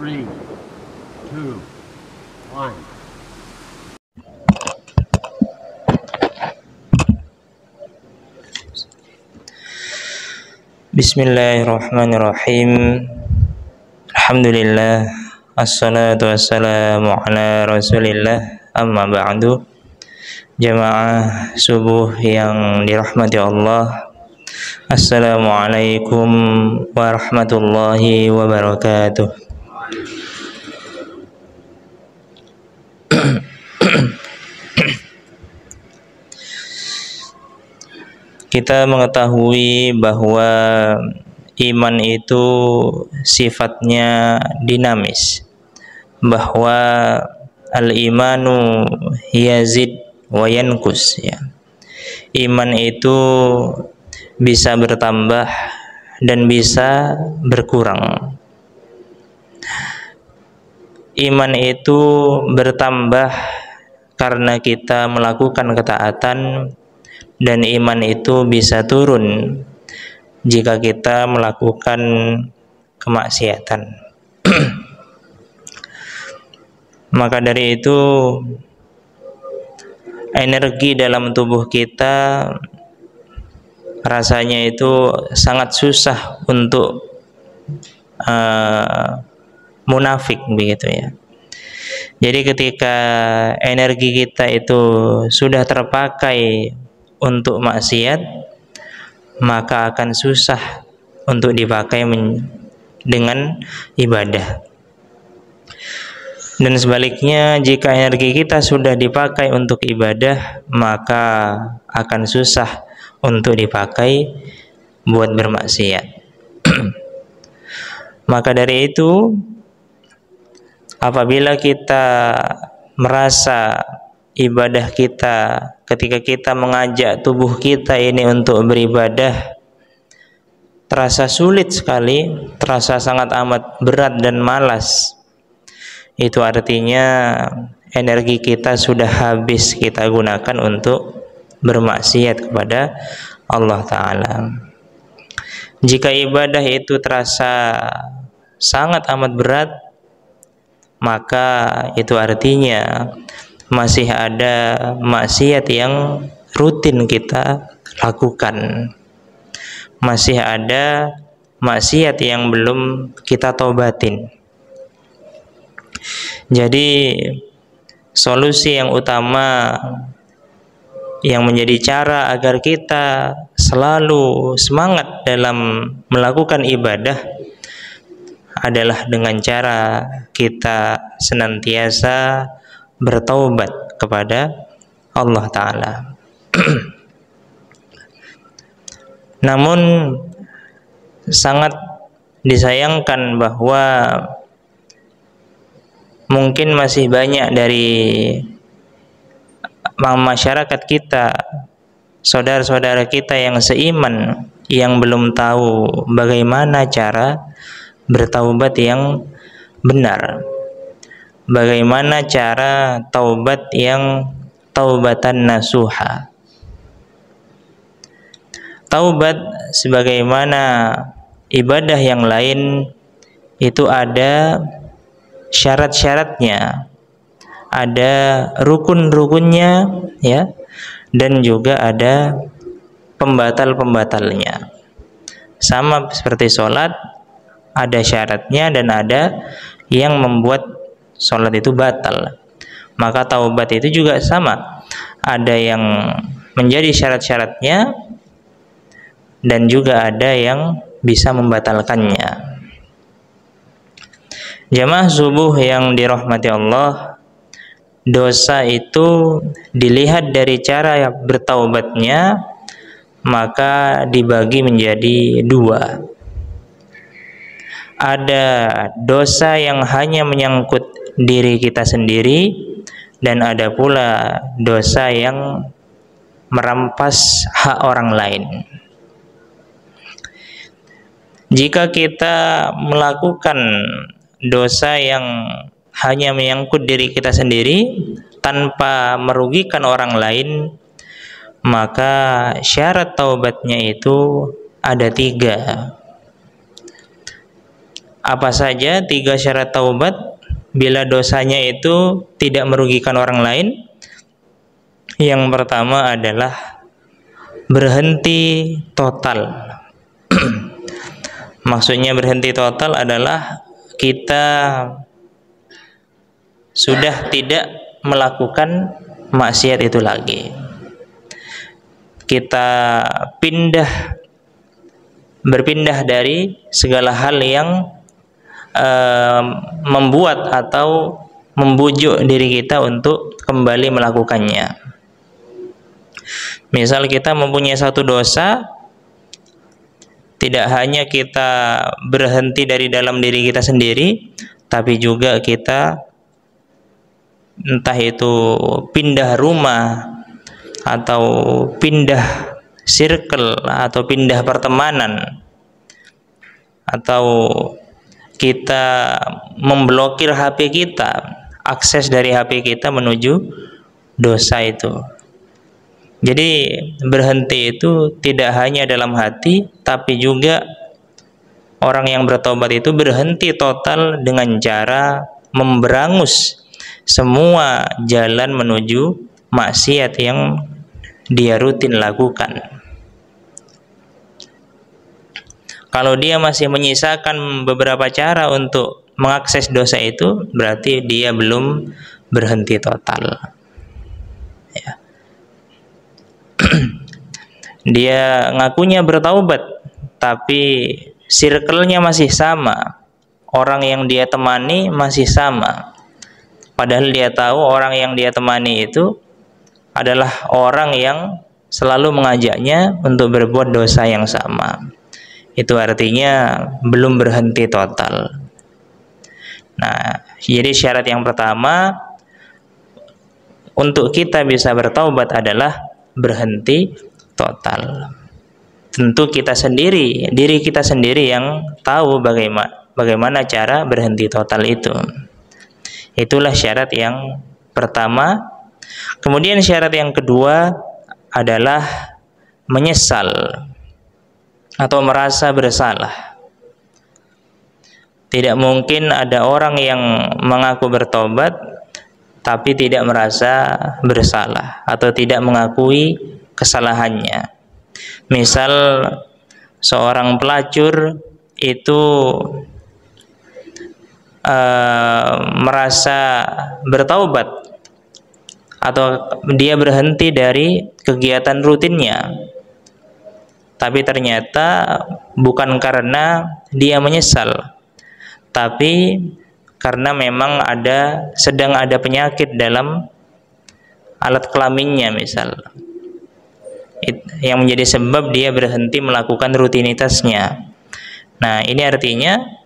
3, 2, 1. Bismillahirrahmanirrahim. Alhamdulillah, assalatu wassalamu ala rasulillah, amma ba'du. Jamaah subuh yang dirahmati Allah, assalamualaikum warahmatullahi wabarakatuh. Kita mengetahui bahwa iman itu sifatnya dinamis, bahwa al-imanu yazid wa yankus, ya. Iman itu bisa bertambah dan bisa berkurang. Iman itu bertambah karena kita melakukan ketaatan, dan iman itu bisa turun jika kita melakukan kemaksiatan. Maka dari itu, energi dalam tubuh kita rasanya itu sangat susah untuk munafik, begitu ya. Jadi ketika energi kita itu sudah terpakai untuk maksiat, maka akan susah untuk dipakai dengan ibadah. Dan sebaliknya, jika energi kita sudah dipakai untuk ibadah, maka akan susah untuk dipakai buat bermaksiat. Maka dari itu, apabila kita merasa ibadah kita, ketika kita mengajak tubuh kita ini untuk beribadah, terasa sulit sekali, terasa sangat amat berat dan malas, itu artinya energi kita sudah habis kita gunakan untuk bermaksiat kepada Allah Ta'ala. Jika ibadah itu terasa sangat amat berat, maka itu artinya masih ada maksiat yang rutin kita lakukan, masih ada maksiat yang belum kita tobatin. Jadi solusi yang utama yang menjadi cara agar kita selalu semangat dalam melakukan ibadah adalah dengan cara kita senantiasa bertaubat kepada Allah Ta'ala. Namun sangat disayangkan bahwa mungkin masih banyak dari masyarakat kita, saudara-saudara kita yang seiman, yang belum tahu bagaimana cara bertaubat yang benar, bagaimana cara taubat yang taubatan nasuha. Taubat sebagaimana ibadah yang lain itu ada syarat-syaratnya, ada rukun-rukunnya, ya, dan juga ada pembatal-pembatalnya. Sama seperti sholat, ada syaratnya dan ada yang membuat sholat itu batal. Maka taubat itu juga sama, ada yang menjadi syarat-syaratnya dan juga ada yang bisa membatalkannya. Jamaah subuh yang dirahmati Allah, dosa itu dilihat dari cara bertaubatnya, maka dibagi menjadi dua. Ada dosa yang hanya menyangkut diri kita sendiri, dan ada pula dosa yang merampas hak orang lain. Jika kita melakukan dosa yang hanya menyangkut diri kita sendiri tanpa merugikan orang lain, maka syarat taubatnya itu ada 3. Apa saja 3 syarat taubat bila dosanya itu tidak merugikan orang lain? Yang pertama adalah berhenti total. Maksudnya berhenti total adalah kita sudah tidak melakukan maksiat itu lagi. Kita berpindah dari segala hal yang membuat atau membujuk diri kita untuk kembali melakukannya. Misal kita mempunyai satu dosa, tidak hanya kita berhenti dari dalam diri kita sendiri, tapi juga kita entah itu pindah rumah atau pindah circle atau pindah pertemanan, atau kita memblokir HP kita, akses dari HP kita menuju dosa itu. Jadi berhenti itu tidak hanya dalam hati, tapi juga orang yang bertobat itu berhenti total dengan cara memberangus semua jalan menuju maksiat yang dia rutin lakukan. Kalau dia masih menyisakan beberapa cara untuk mengakses dosa itu, berarti dia belum berhenti total. Ya. Dia ngakunya bertaubat, tapi circle-nya masih sama. Orang yang dia temani masih sama. Padahal dia tahu orang yang dia temani itu adalah orang yang selalu mengajaknya untuk berbuat dosa yang sama. Itu artinya belum berhenti total. Nah, jadi syarat yang pertama untuk kita bisa bertaubat adalah berhenti total. Tentu kita sendiri, diri kita sendiri yang tahu bagaimana cara berhenti total itu. Itulah syarat yang pertama. Kemudian syarat yang kedua adalah menyesal atau merasa bersalah. Tidak mungkin ada orang yang mengaku bertobat tapi tidak merasa bersalah atau tidak mengakui kesalahannya. Misal seorang pelacur itu merasa bertaubat atau dia berhenti dari kegiatan rutinnya, tapi ternyata bukan karena dia menyesal, tapi karena memang sedang ada penyakit dalam alat kelaminnya misal, yang menjadi sebab dia berhenti melakukan rutinitasnya. Nah, ini artinya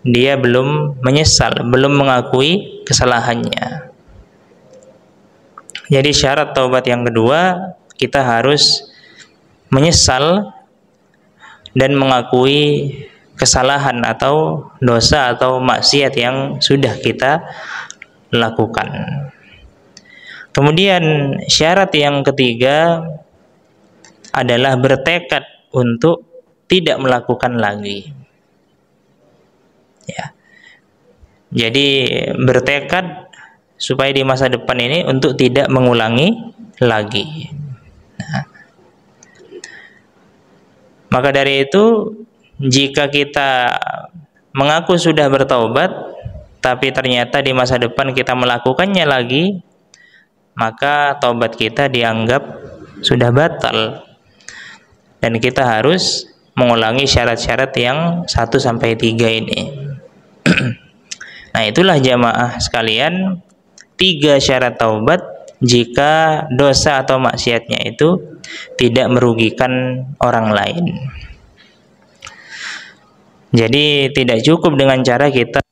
dia belum menyesal, belum mengakui kesalahannya. Jadi syarat taubat yang kedua, kita harus menyesal dan mengakui kesalahan atau dosa atau maksiat yang sudah kita lakukan. Kemudian syarat yang ketiga adalah bertekad untuk tidak melakukan lagi. Ya. Jadi bertekad supaya di masa depan ini untuk tidak mengulangi lagi. Nah, maka dari itu, jika kita mengaku sudah bertaubat tapi ternyata di masa depan kita melakukannya lagi, maka taubat kita dianggap sudah batal dan kita harus mengulangi syarat-syarat yang 1-3 ini. Nah, itulah jamaah sekalian 3 syarat taubat jika dosa atau maksiatnya itu tidak merugikan orang lain. Jadi tidak cukup dengan cara kita